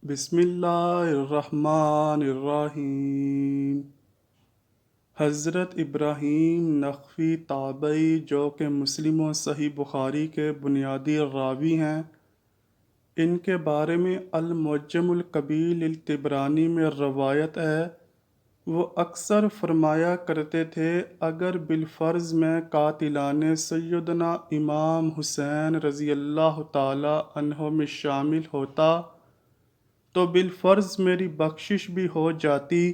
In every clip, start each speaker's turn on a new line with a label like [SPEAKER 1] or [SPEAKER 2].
[SPEAKER 1] بسم اللہ الرحمن الرحیم۔ حضرت ابراہیم نخعی تابعی جو کہ مسلم و صحیح بخاری کے بنیادی راوی ہیں، ان کے بارے میں المعجم الکبیر للطبرانی میں روایت ہے، وہ اکثر فرمایا کرتے تھے اگر بالفرض میں قاتلان سیدنا امام حسین رضی اللہ تعالی عنہ میں شامل ہوتا تو بالفرض میری بخشش بھی ہو جاتی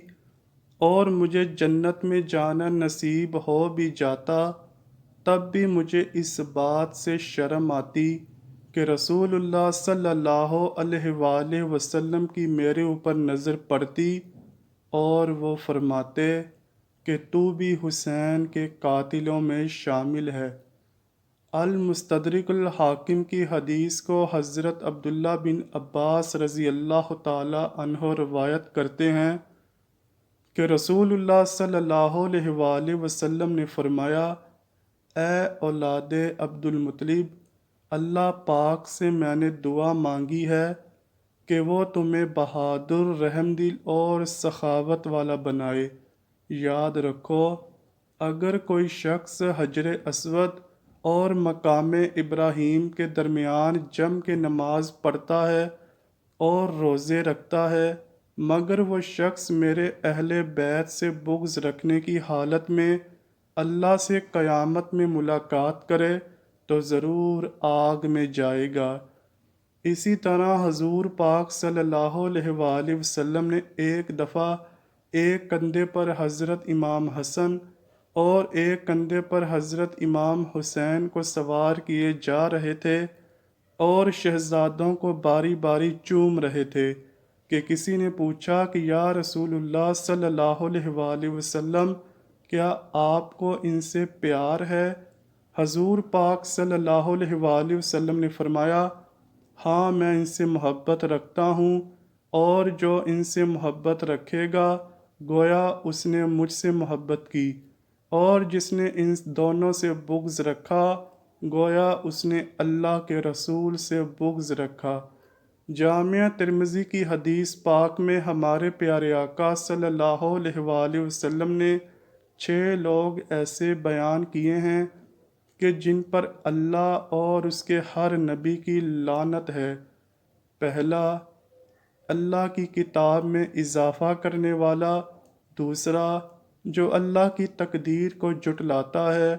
[SPEAKER 1] اور مجھے جنت میں جانا نصیب ہو بھی جاتا، تب بھی مجھے اس بات سے شرم آتی کہ رسول اللہ صلی اللہ علیہ وآلہ وسلم کی میرے اوپر نظر پڑتی اور وہ فرماتے کہ تو بھی حسین کے قاتلوں میں شامل ہے۔ المستدرک الحاکم کی حدیث کو حضرت عبداللہ بن عباس رضی اللہ تعالی عنہ روایت کرتے ہیں کہ رسول اللہ صلی اللہ علیہ وآلہ وسلم نے فرمایا، اے اولاد عبد المطلب، اللہ پاک سے میں نے دعا مانگی ہے کہ وہ تمہیں بہادر، رحم دل اور سخاوت والا بنائے۔ یاد رکھو، اگر کوئی شخص حجر اسود اور مقام ابراہیم کے درمیان جم کے نماز پڑھتا ہے اور روزے رکھتا ہے، مگر وہ شخص میرے اہل بیت سے بغض رکھنے کی حالت میں اللہ سے قیامت میں ملاقات کرے تو ضرور آگ میں جائے گا۔ اسی طرح حضور پاک صلی اللہ علیہ وآلہ وسلم نے ایک دفعہ ایک کندھے پر حضرت امام حسن اور ایک کندھے پر حضرت امام حسین کو سوار کیے جا رہے تھے اور شہزادوں کو باری باری چوم رہے تھے کہ کسی نے پوچھا کہ یا رسول اللہ صلی اللہ علیہ وآلہ وسلم، کیا آپ کو ان سے پیار ہے؟ حضور پاک صلی اللہ علیہ وآلہ وسلم نے فرمایا، ہاں میں ان سے محبت رکھتا ہوں، اور جو ان سے محبت رکھے گا گویا اس نے مجھ سے محبت کی، اور جس نے ان دونوں سے بغض رکھا گویا اس نے اللہ کے رسول سے بغض رکھا۔ جامعہ ترمذی کی حدیث پاک میں ہمارے پیارے آقا صلی اللہ علیہ وآلہ وسلم نے 6 لوگ ایسے بیان کیے ہیں کہ جن پر اللہ اور اس کے ہر نبی کی لعنت ہے۔ پہلا، اللہ کی کتاب میں اضافہ کرنے والا۔ دوسرا، جو اللہ کی تقدیر کو جھٹلاتا ہے۔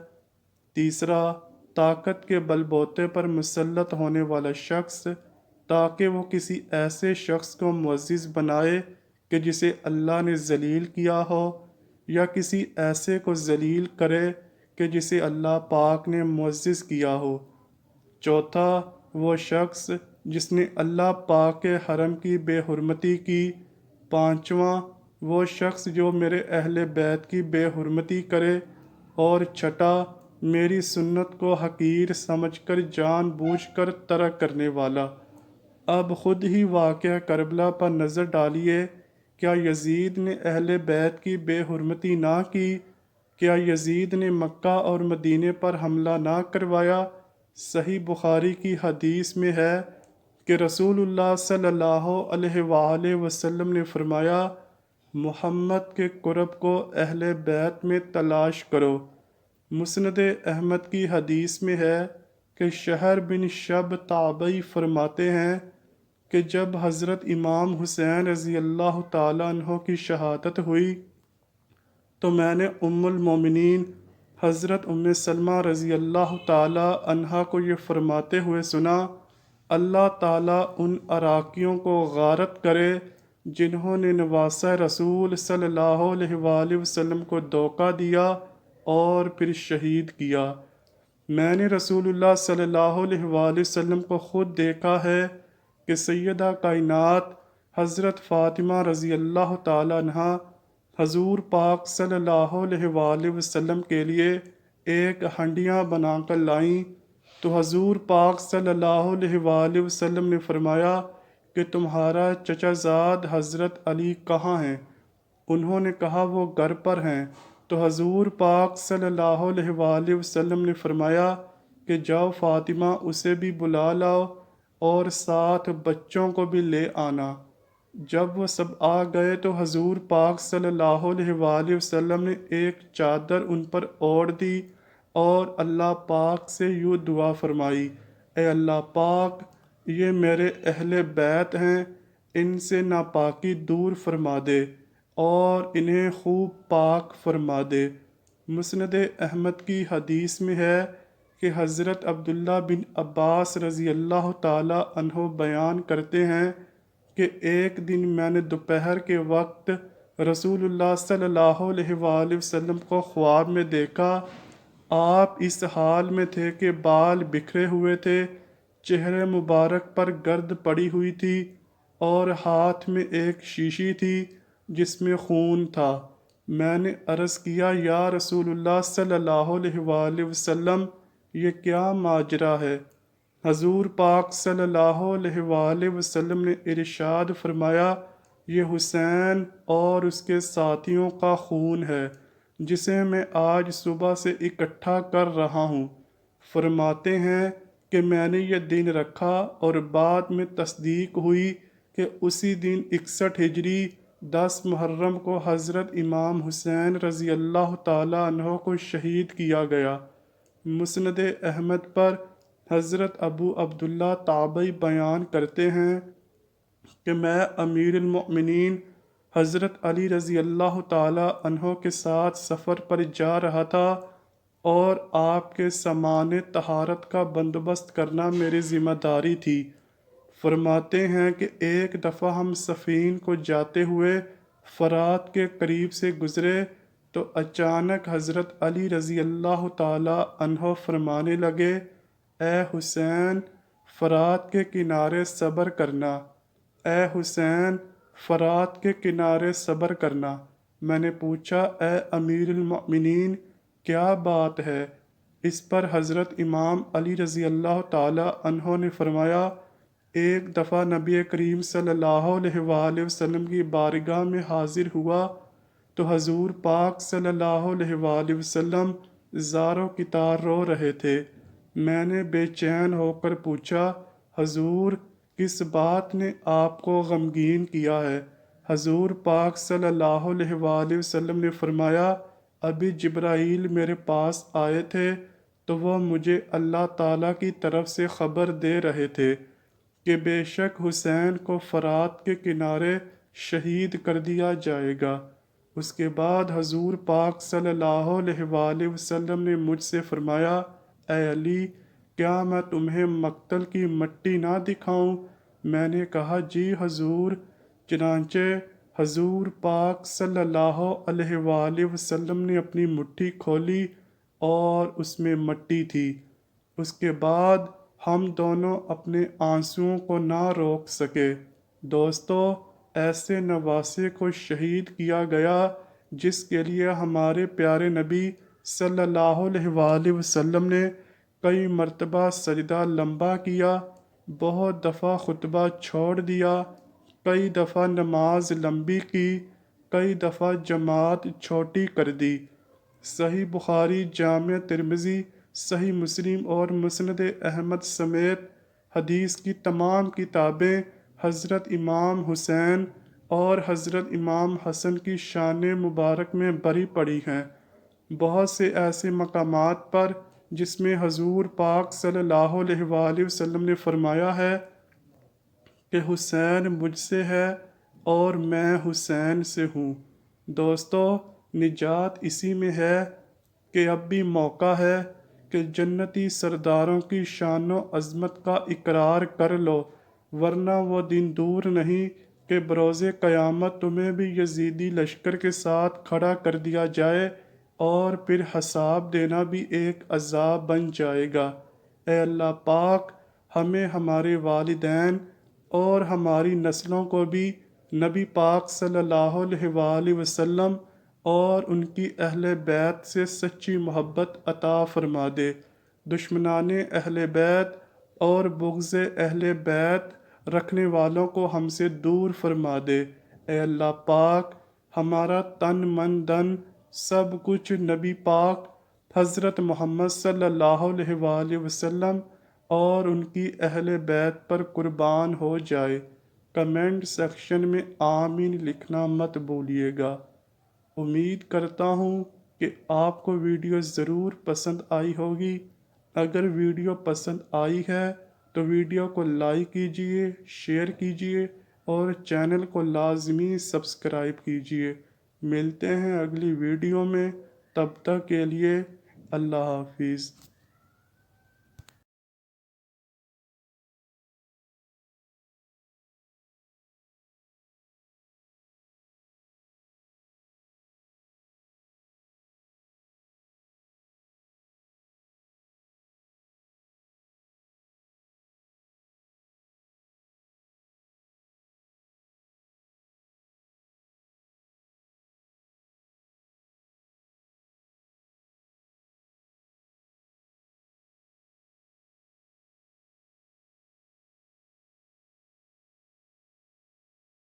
[SPEAKER 1] تیسرا، طاقت کے بل بوتے پر مسلط ہونے والا شخص تاکہ وہ کسی ایسے شخص کو معزز بنائے کہ جسے اللہ نے ذلیل کیا ہو، یا کسی ایسے کو ذلیل کرے کہ جسے اللہ پاک نے معزز کیا ہو۔ چوتھا، وہ شخص جس نے اللہ پاک کے حرم کی بے حرمتی کی۔ پانچواں، وہ شخص جو میرے اہل بیت کی بے حرمتی کرے۔ اور چھٹا، میری سنت کو حقیر سمجھ کر جان بوجھ کر ترک کرنے والا۔ اب خود ہی واقعہ کربلا پر نظر ڈالیے، کیا یزید نے اہل بیت کی بے حرمتی نہ کی؟ کیا یزید نے مکہ اور مدینے پر حملہ نہ کروایا؟ صحیح بخاری کی حدیث میں ہے کہ رسول اللہ صلی اللہ علیہ وآلہ وسلم نے فرمایا، محمد کے قرب کو اہل بیت میں تلاش کرو۔ مسند احمد کی حدیث میں ہے کہ شہر بن شب تابعی فرماتے ہیں کہ جب حضرت امام حسین رضی اللہ تعالیٰ عنہ کی شہادت ہوئی تو میں نے ام المومنین حضرت ام سلمہ رضی اللہ تعالیٰ عنہا کو یہ فرماتے ہوئے سنا، اللہ تعالیٰ ان عراقیوں کو غارت کرے جنہوں نے نواسہ رسول صلی اللہ علیہ وآلہ وسلم کو دھوکہ دیا اور پھر شہید کیا۔ میں نے رسول اللہ صلی اللہ علیہ وآلہ وسلم کو خود دیکھا ہے کہ سیدہ کائنات حضرت فاطمہ رضی اللہ تعالیٰ عنہا حضور پاک صلی اللہ علیہ وآلہ وسلم کے لیے ایک ہنڈیاں بنا کر لائیں تو حضور پاک صلی اللہ علیہ وآلہ وسلم نے فرمایا کہ تمہارا چچا زاد حضرت علی کہاں ہیں؟ انہوں نے کہا وہ گھر پر ہیں۔ تو حضور پاک صلی اللہ علیہ وآلہ وسلم نے فرمایا کہ جاؤ فاطمہ، اسے بھی بلا لاؤ اور ساتھ بچوں کو بھی لے آنا۔ جب وہ سب آ گئے تو حضور پاک صلی اللہ علیہ وآلہ وسلم نے ایک چادر ان پر اوڑھ دی اور اللہ پاک سے یوں دعا فرمائی: اے اللہ پاک، یہ میرے اہل بیت ہیں، ان سے ناپاکی دور فرما دے اور انہیں خوب پاک فرما دے۔ مسند احمد کی حدیث میں ہے کہ حضرت عبداللہ بن عباس رضی اللہ تعالی عنہ بیان کرتے ہیں کہ ایک دن میں نے دوپہر کے وقت رسول اللہ صلی اللہ علیہ وآلہ وسلم کو خواب میں دیکھا۔ آپ اس حال میں تھے کہ بال بکھرے ہوئے تھے، چہرے مبارک پر گرد پڑی ہوئی تھی اور ہاتھ میں ایک شیشی تھی جس میں خون تھا۔ میں نے عرض کیا: یا رسول اللہ صلی اللہ علیہ وآلہ وسلم، یہ کیا ماجرا ہے؟ حضور پاک صلی اللہ علیہ وآلہ وسلم نے ارشاد فرمایا: یہ حسین اور اس کے ساتھیوں کا خون ہے جسے میں آج صبح سے اکٹھا کر رہا ہوں۔ فرماتے ہیں کہ میں نے یہ دن رکھا اور بعد میں تصدیق ہوئی کہ اسی دن 61 ہجری 10 محرم کو حضرت امام حسین رضی اللہ تعالی عنہ کو شہید کیا گیا۔ مسند احمد پر حضرت ابو عبداللہ تابعی بیان کرتے ہیں کہ میں امیر المؤمنین حضرت علی رضی اللہ تعالی عنہ کے ساتھ سفر پر جا رہا تھا اور آپ کے سامان طہارت کا بندوبست کرنا میری ذمہ داری تھی۔ فرماتے ہیں کہ ایک دفعہ ہم صفین کو جاتے ہوئے فرات کے قریب سے گزرے تو اچانک حضرت علی رضی اللہ تعالی عنہ فرمانے لگے: اے حسین، فرات کے کنارے صبر کرنا، اے حسین، فرات کے کنارے صبر کرنا۔ میں نے پوچھا: اے امیر المؤمنین، کیا بات ہے؟ اس پر حضرت امام علی رضی اللہ تعالی عنہ نے فرمایا: ایک دفعہ نبی کریم صلی اللہ علیہ وآلہ وسلم کی بارگاہ میں حاضر ہوا تو حضور پاک صلی اللہ علیہ وآلہ وسلم زار و کتار رو رہے تھے۔ میں نے بے چین ہو کر پوچھا: حضور، کس بات نے آپ کو غمگین کیا ہے؟ حضور پاک صلی اللہ علیہ وآلہ وسلم نے فرمایا: ابھی جبرائیل میرے پاس آئے تھے تو وہ مجھے اللہ تعالیٰ کی طرف سے خبر دے رہے تھے کہ بے شک حسین کو فرات کے کنارے شہید کر دیا جائے گا۔ اس کے بعد حضور پاک صلی اللہ علیہ وآلہ وسلم نے مجھ سے فرمایا: اے علی، کیا میں تمہیں مقتل کی مٹی نہ دکھاؤں؟ میں نے کہا: جی حضور۔ چنانچہ حضور پاک صلی اللہ علیہ وآلہ وسلم نے اپنی مٹھی کھولی اور اس میں مٹی تھی۔ اس کے بعد ہم دونوں اپنے آنسوؤں کو نہ روک سکے۔ دوستو، ایسے نواسے کو شہید کیا گیا جس کے لیے ہمارے پیارے نبی صلی اللہ علیہ وآلہ وسلم نے کئی مرتبہ سجدہ لمبا کیا، بہت دفعہ خطبہ چھوڑ دیا، کئی دفعہ نماز لمبی کی، کئی دفعہ جماعت چھوٹی کر دی۔ صحیح بخاری، جامع ترمذی، صحیح مسلم اور مسند احمد سمیت حدیث کی تمام کتابیں حضرت امام حسین اور حضرت امام حسن کی شان مبارک میں بھری پڑی ہیں۔ بہت سے ایسے مقامات پر جس میں حضور پاک صلی اللہ علیہ وآلہ وسلم نے فرمایا ہے کہ حسین مجھ سے ہے اور میں حسین سے ہوں۔ دوستو، نجات اسی میں ہے کہ اب بھی موقع ہے کہ جنتی سرداروں کی شان و عظمت کا اقرار کر لو، ورنہ وہ دن دور نہیں کہ بروز قیامت تمہیں بھی یزیدی لشکر کے ساتھ کھڑا کر دیا جائے اور پھر حساب دینا بھی ایک عذاب بن جائے گا۔ اے اللہ پاک، ہمیں، ہمارے والدین اور ہماری نسلوں کو بھی نبی پاک صلی اللہ علیہ وآلہ وسلم اور ان کی اہل بیت سے سچی محبت عطا فرما دے۔ دشمنان اہل بیت اور بغض اہل بیت رکھنے والوں کو ہم سے دور فرما دے۔ اے اللہ پاک، ہمارا تن من دن سب کچھ نبی پاک حضرت محمد صلی اللہ علیہ وآلہ وسلم اور ان کی اہل بیت پر قربان ہو جائے۔ کمنٹ سیکشن میں آمین لکھنا مت بھولیے گا۔ امید کرتا ہوں کہ آپ کو ویڈیو ضرور پسند آئی ہوگی۔ اگر ویڈیو پسند آئی ہے تو ویڈیو کو لائک کیجیے، شیئر کیجیے اور چینل کو لازمی سبسکرائب کیجیے۔ ملتے ہیں اگلی ویڈیو میں، تب تک کے لیے اللہ حافظ۔